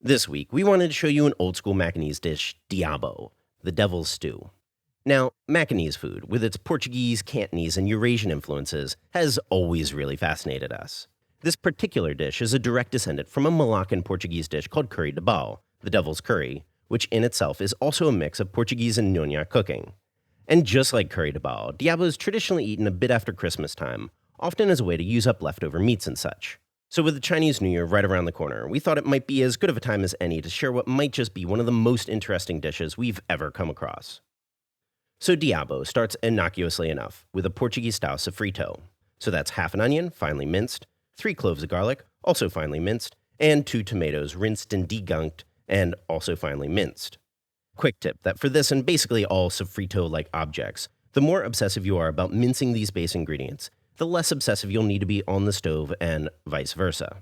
This week, we wanted to show you an old-school Macanese dish, Diabo, the devil's stew. Now, Macanese food, with its Portuguese, Cantonese, and Eurasian influences, has always really fascinated us. This particular dish is a direct descendant from a Malaccan Portuguese dish called Curry Debal, the devil's curry, which in itself is also a mix of Portuguese and Nonya cooking. And just like Curry Debal, Diabo is traditionally eaten a bit after Christmas time, often as a way to use up leftover meats and such. So with the Chinese New Year right around the corner, we thought it might be as good of a time as any to share what might just be one of the most interesting dishes we've ever come across. So Diabo starts innocuously enough with a Portuguese-style sofrito. So that's half an onion, finely minced, 3 cloves of garlic, also finely minced, and 2 tomatoes rinsed and degunked and also finely minced. Quick tip that for this and basically all sofrito-like objects, the more obsessive you are about mincing these base ingredients, the less obsessive you'll need to be on the stove and vice versa.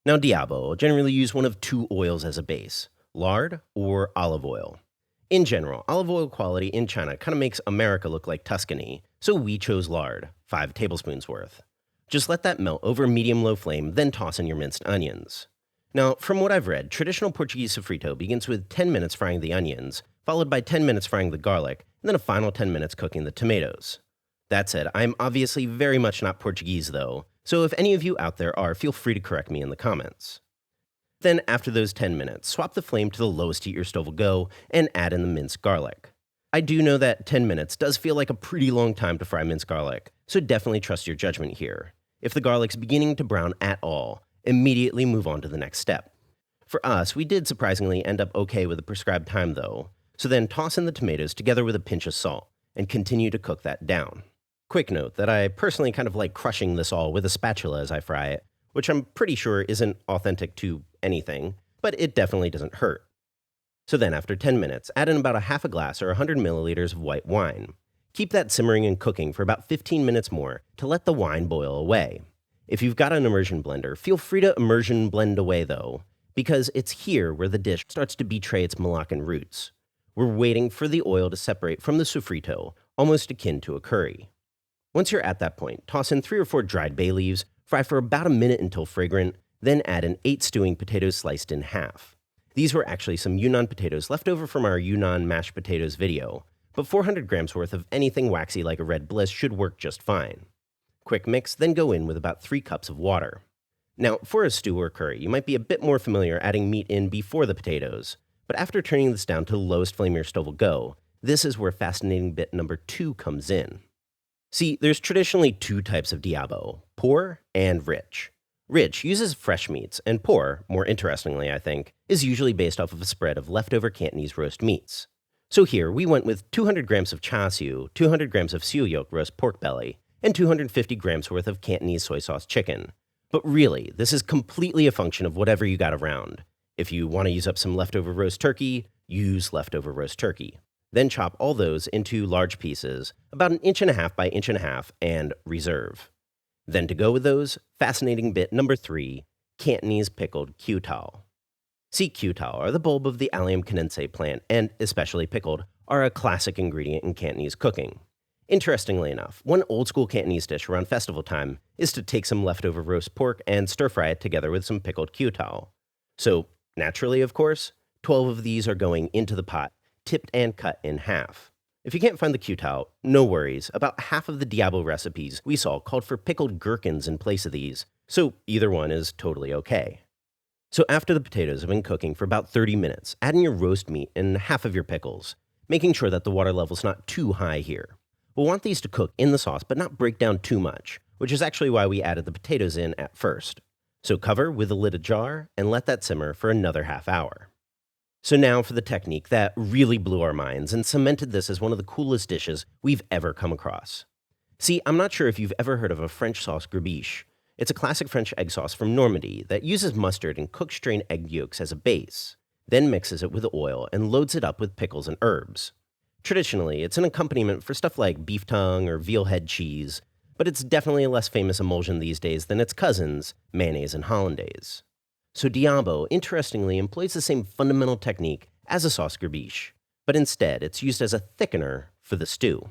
Now Diabo will generally use one of 2 oils as a base, lard or olive oil. In general, olive oil quality in China kind of makes America look like Tuscany, so we chose lard, 5 tablespoons worth. Just let that melt over a medium-low flame, then toss in your minced onions. Now, from what I've read, traditional Portuguese sofrito begins with 10 minutes frying the onions, followed by 10 minutes frying the garlic, and then a final 10 minutes cooking the tomatoes. That said, I'm obviously very much not Portuguese though, so if any of you out there are, feel free to correct me in the comments. Then after those 10 minutes, swap the flame to the lowest heat your stove will go and add in the minced garlic. I do know that 10 minutes does feel like a pretty long time to fry minced garlic, so definitely trust your judgment here. If the garlic's beginning to brown at all, immediately move on to the next step. For us, we did surprisingly end up okay with the prescribed time though, so then toss in the tomatoes together with a pinch of salt, and continue to cook that down. Quick note that I personally kind of like crushing this all with a spatula as I fry it, which I'm pretty sure isn't authentic to anything, but it definitely doesn't hurt. So then after 10 minutes, add in about a half a glass or 100 milliliters of white wine. Keep that simmering and cooking for about 15 minutes more to let the wine boil away. If you've got an immersion blender, feel free to immersion blend away though, because it's here where the dish starts to betray its Malaccan roots. We're waiting for the oil to separate from the sofrito, almost akin to a curry. Once you're at that point, toss in 3 or 4 dried bay leaves, fry for about a minute until fragrant, then add in 8 stewing potatoes sliced in half. These were actually some Yunnan potatoes left over from our Yunnan mashed potatoes video, but 400 grams worth of anything waxy like a red bliss should work just fine. Quick mix, then go in with about 3 cups of water. Now, for a stew or curry, you might be a bit more familiar adding meat in before the potatoes, but after turning this down to the lowest flame your stove will go, this is where fascinating bit number 2 comes in. See, there's traditionally 2 types of Diabo, poor and rich. Rich uses fresh meats, and poor, more interestingly I think, is usually based off of a spread of leftover Cantonese roast meats. So here, we went with 200 grams of char siu, 200 grams of siu yolk roast pork belly, and 250 grams worth of Cantonese soy sauce chicken. But really, this is completely a function of whatever you got around. If you want to use up some leftover roast turkey, use leftover roast turkey. Then chop all those into large pieces, about 1.5 inches by 1.5 inches, and reserve. Then to go with those, fascinating bit number 3, Cantonese pickled Q-tao. See, Q-tao are the bulb of the Allium canense plant, and, especially pickled, are a classic ingredient in Cantonese cooking. Interestingly enough, one old-school Cantonese dish around festival time is to take some leftover roast pork and stir-fry it together with some pickled Q-tao. So, naturally, of course, 12 of these are going into the pot, tipped and cut in half. If you can't find the Q-tao, no worries. About half of the Diabo recipes we saw called for pickled gherkins in place of these, so either one is totally okay. So after the potatoes have been cooking for about 30 minutes, add in your roast meat and half of your pickles, making sure that the water level's not too high here. We'll want these to cook in the sauce but not break down too much, which is actually why we added the potatoes in at first. So cover with the lid ajar and let that simmer for another half hour. So now for the technique that really blew our minds and cemented this as one of the coolest dishes we've ever come across. See, I'm not sure if you've ever heard of a French sauce gribiche. It's a classic French egg sauce from Normandy that uses mustard and cooked strained egg yolks as a base, then mixes it with oil and loads it up with pickles and herbs. Traditionally, it's an accompaniment for stuff like beef tongue or veal head cheese, but it's definitely a less famous emulsion these days than its cousins, mayonnaise and hollandaise. So Diabo, interestingly, employs the same fundamental technique as a sauce gribiche, but instead it's used as a thickener for the stew.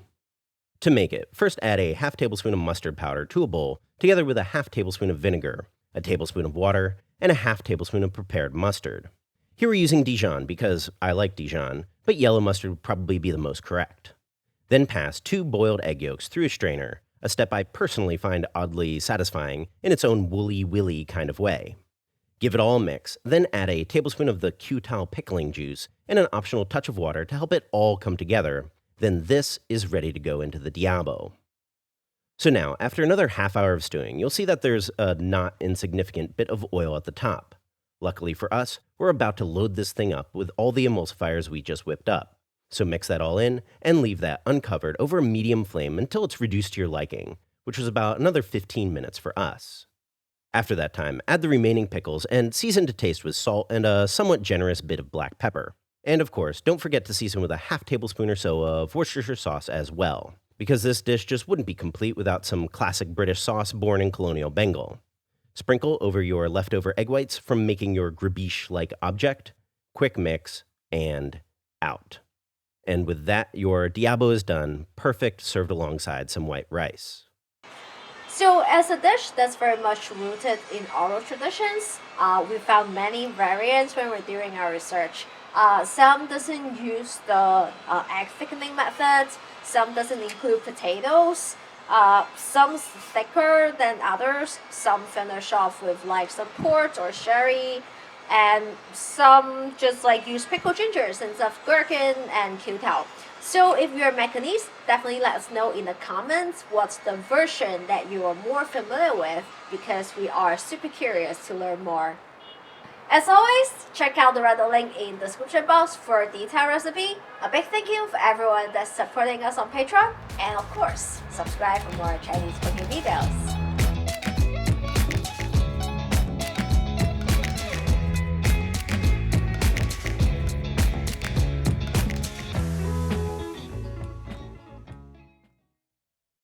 To make it, first add a half tablespoon of mustard powder to a bowl, together with a half tablespoon of vinegar, a tablespoon of water, and a half tablespoon of prepared mustard. Here we're using Dijon because I like Dijon, but yellow mustard would probably be the most correct. Then pass 2 boiled egg yolks through a strainer, a step I personally find oddly satisfying in its own woolly-willy kind of way. Give it all a mix, then add a tablespoon of the Q-Tal pickling juice and an optional touch of water to help it all come together. Then this is ready to go into the Diabo. So now, after another half hour of stewing, you'll see that there's a not insignificant bit of oil at the top. Luckily for us, we're about to load this thing up with all the emulsifiers we just whipped up. So mix that all in and leave that uncovered over a medium flame until it's reduced to your liking, which was about another 15 minutes for us. After that time, add the remaining pickles and season to taste with salt and a somewhat generous bit of black pepper. And of course, don't forget to season with a half tablespoon or so of Worcestershire sauce as well, because this dish just wouldn't be complete without some classic British sauce born in colonial Bengal. Sprinkle over your leftover egg whites from making your gribiche-like object, quick mix, and out. And with that, your Diabo is done, perfect served alongside some white rice. So as a dish that's very much rooted in oral traditions, we found many variants when we're doing our research. Some doesn't use the egg thickening method, some doesn't include potatoes, some's thicker than others, some finish off with like some port or sherry, and some just like use pickled ginger instead of gherkin and Q-Tal. So if you're Macauese, definitely let us know in the comments what's the version that you are more familiar with, because we are super curious to learn more. As always, check out the Reddit link in the description box for a detailed recipe. A big thank you for everyone that's supporting us on Patreon, and of course, subscribe for more Chinese cooking videos.